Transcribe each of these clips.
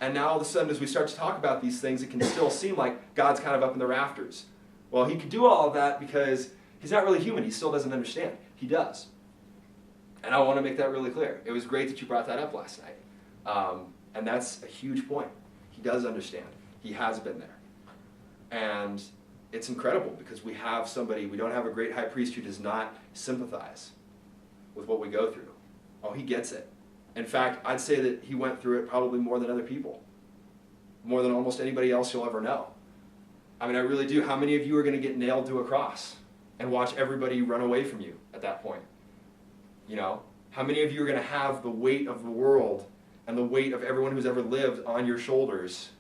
And now all of a sudden, as we start to talk about these things, it can still seem like God's kind of up in the rafters. Well, he could do all of that because he's not really human. He still doesn't understand. He does. And I want to make that really clear. It was great that you brought that up last night. And that's a huge point. He does understand. He has been there. And it's incredible because we have somebody, we don't have a great high priest who does not sympathize with what we go through. Oh, he gets it. In fact, I'd say that he went through it probably more than other people. More than almost anybody else you'll ever know. I mean, I really do. How many of you are going to get nailed to a cross and watch everybody run away from you at that point? You know? How many of you are going to have the weight of the world and the weight of everyone who's ever lived on your shoulders?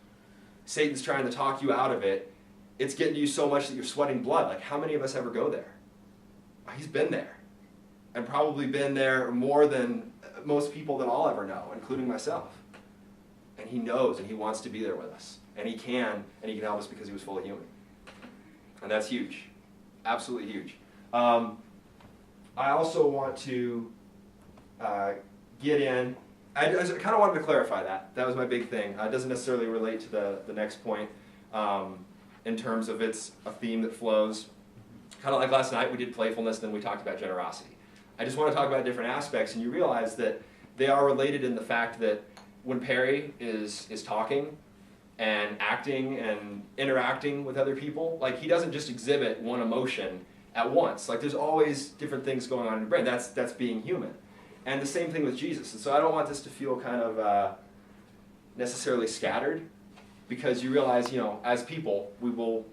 Satan's trying to talk you out of it. It's getting to you so much that you're sweating blood. Like, how many of us ever go there? He's been there. And probably been there more than most people that I'll ever know, including myself. And he knows, and he wants to be there with us. And he can help us because he was fully human. And that's huge. Absolutely huge. I also want to get in. I kind of wanted to clarify that. That was my big thing. It doesn't necessarily relate to the next point in terms of it's a theme that flows. Kind of like last night, we did playfulness, then we talked about generosity. I just want to talk about different aspects, and you realize that they are related in the fact that when Perry is talking and acting and interacting with other people, like, he doesn't just exhibit one emotion at once. Like, there's always different things going on in your brain. That's being human. And the same thing with Jesus. And so I don't want this to feel kind of necessarily scattered, because you realize, you know, as people, we will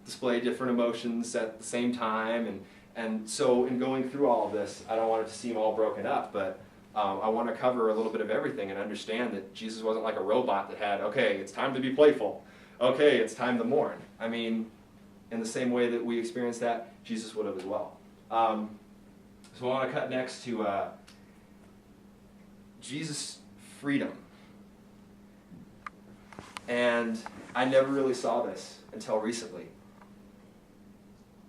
display different emotions at the same time. And so in going through all of this, I don't want it to seem all broken up, but I want to cover a little bit of everything and understand that Jesus wasn't like a robot that had, okay, it's time to be playful. Okay, it's time to mourn. I mean, in the same way that we experience that, Jesus would have as well. So I want to cut next to Jesus' freedom. And I never really saw this until recently.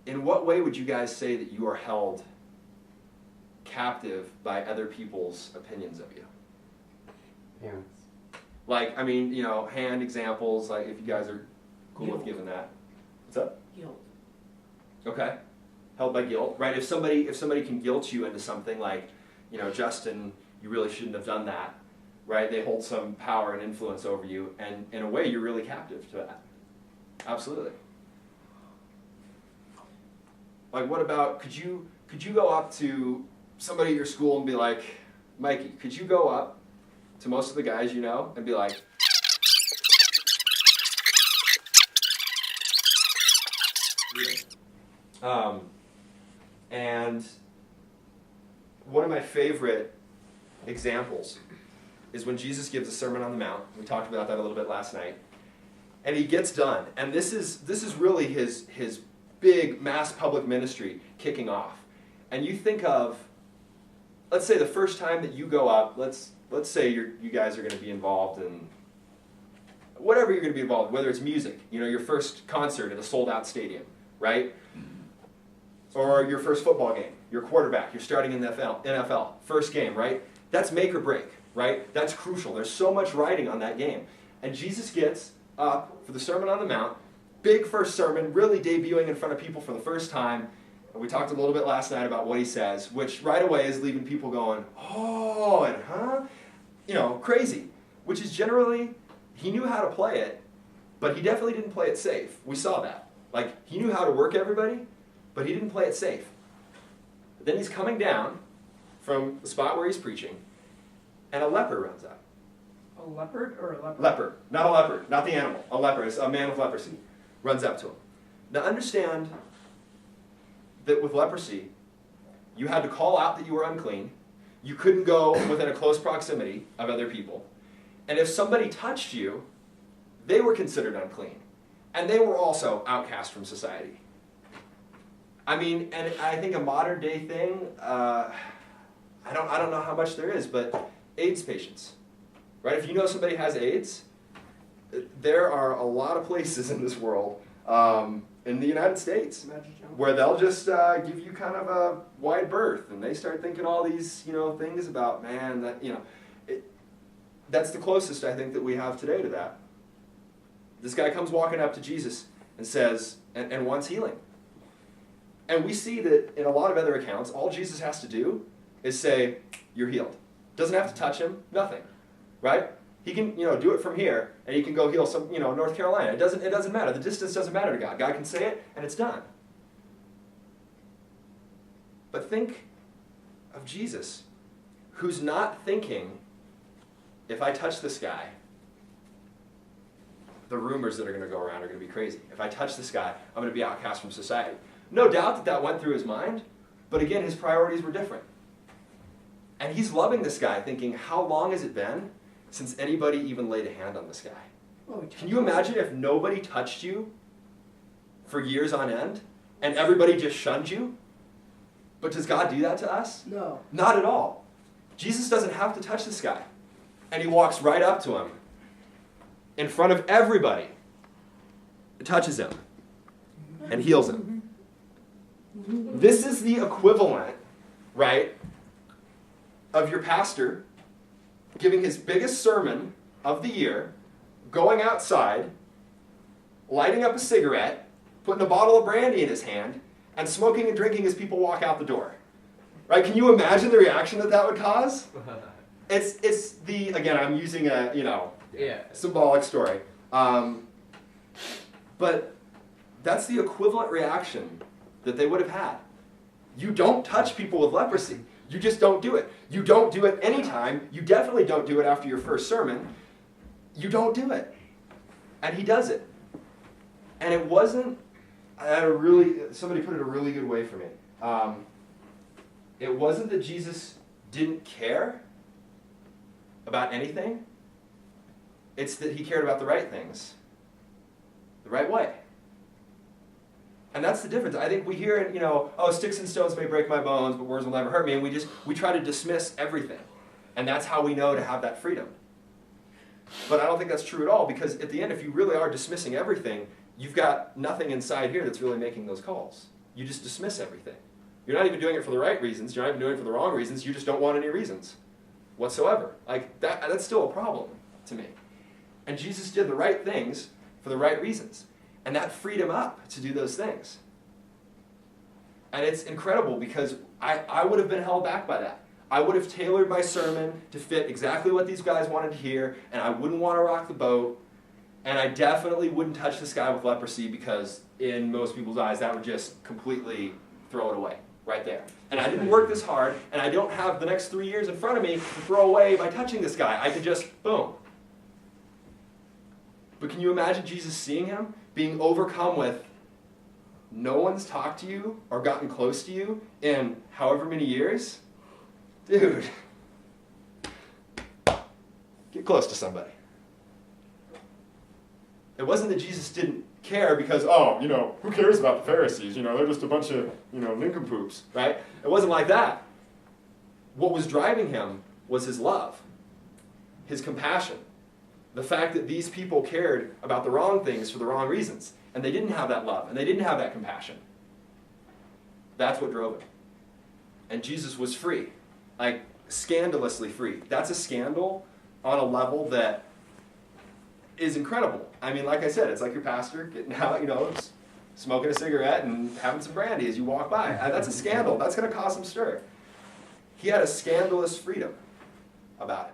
In what way would you guys say that you are held captive by other people's opinions of you? Parents. Like, I mean, you know, hand examples, like if you guys are cool with giving that. What's up? Guilt. Okay. Held by guilt, right? If somebody can guilt you into something like, you know, Justin, you really shouldn't have done that, right? They hold some power and influence over you, and in a way, you're really captive to that. Absolutely. Like, what about, could you go up to somebody at your school and be like, Mikey, could you go up to most of the guys you know and be like, and one of my favorite examples is when Jesus gives a Sermon on the Mount. We talked about that a little bit last night. And he gets done. And this is really his big mass public ministry kicking off. And you think of, let's say the first time that you go up, let's say you guys are going to be involved in whatever you're going to be involved in, whether it's music, you know, your first concert at a sold-out stadium, right? Or your first football game, your quarterback, you're starting in the NFL, first game, right? That's make or break, right? That's crucial. There's so much riding on that game. And Jesus gets up for the Sermon on the Mount, big first sermon, really debuting in front of people for the first time. And we talked a little bit last night about what he says, which right away is leaving people going, oh, and huh? You know, crazy. Which is generally, he knew how to play it, but he definitely didn't play it safe. We saw that. Like, he knew how to work everybody, but he didn't play it safe. But then he's coming down from the spot where he's preaching, and a leper runs up. A leopard or a leopard? Leper. Not a leopard. Not the animal. A leper. It's a man with leprosy. Runs up to him. Now understand that with leprosy, you had to call out that you were unclean. You couldn't go within a close proximity of other people. And if somebody touched you, they were considered unclean. And they were also outcast from society. I mean, and I think a modern day thing, I don't know how much there is, but AIDS patients, right? If you know somebody has AIDS, there are a lot of places in this world, in the United States, where they'll just give you kind of a wide berth, and they start thinking all these, you know, things about, man, that, you know, that's the closest, I think, that we have today to that. This guy comes walking up to Jesus and says, and wants healing. And we see that in a lot of other accounts, all Jesus has to do is say, you're healed. Doesn't have to touch him, nothing, right? He can, do it from here, and he can go heal some, North Carolina. It doesn't matter. The distance doesn't matter to God. God can say it, and it's done. But think of Jesus, who's not thinking, if I touch this guy, the rumors that are going to go around are going to be crazy. If I touch this guy, I'm going to be outcast from society. No doubt that went through his mind, but again, his priorities were different. And he's loving this guy, thinking, how long has it been since anybody even laid a hand on this guy? Can you imagine if nobody touched you for years on end, and everybody just shunned you? But does God do that to us? No. Not at all. Jesus doesn't have to touch this guy. And he walks right up to him in front of everybody, touches him, and heals him. This is the equivalent, right, of your pastor giving his biggest sermon of the year, going outside, lighting up a cigarette, putting a bottle of brandy in his hand, and smoking and drinking as people walk out the door. Right? Can you imagine the reaction that would cause? It's the, again, I'm using a, symbolic story. But that's the equivalent reaction that they would have had. You don't touch people with leprosy. You just don't do it. You don't do it anytime. You definitely don't do it after your first sermon. You don't do it. And he does it. And it wasn't, somebody put it a really good way for me. It wasn't that Jesus didn't care about anything. It's that he cared about the right things, the right way. And that's the difference. I think we hear it, sticks and stones may break my bones, but words will never hurt me. And we try to dismiss everything. And that's how we know to have that freedom. But I don't think that's true at all, because at the end, if you really are dismissing everything, you've got nothing inside here that's really making those calls. You just dismiss everything. You're not even doing it for the right reasons. You're not even doing it for the wrong reasons. You just don't want any reasons whatsoever. Like, that's still a problem to me. And Jesus did the right things for the right reasons. And that freed him up to do those things. And it's incredible, because I would have been held back by that. I would have tailored my sermon to fit exactly what these guys wanted to hear, and I wouldn't want to rock the boat, and I definitely wouldn't touch this guy with leprosy, because in most people's eyes that would just completely throw it away right there. And I didn't work this hard, and I don't have the next 3 years in front of me to throw away by touching this guy. I could just, boom. But can you imagine Jesus seeing him, being overcome with, no one's talked to you or gotten close to you in however many years? Dude, get close to somebody. It wasn't that Jesus didn't care because, who cares about the Pharisees? They're just a bunch of, nincompoops, right? It wasn't like that. What was driving him was his love, his compassion, the fact that these people cared about the wrong things for the wrong reasons, and they didn't have that love, and they didn't have that compassion. That's what drove him. And Jesus was free, like scandalously free. That's a scandal on a level that is incredible. I mean, like I said, it's like your pastor getting out, smoking a cigarette and having some brandy as you walk by. That's a scandal. That's going to cause some stir. He had a scandalous freedom about it.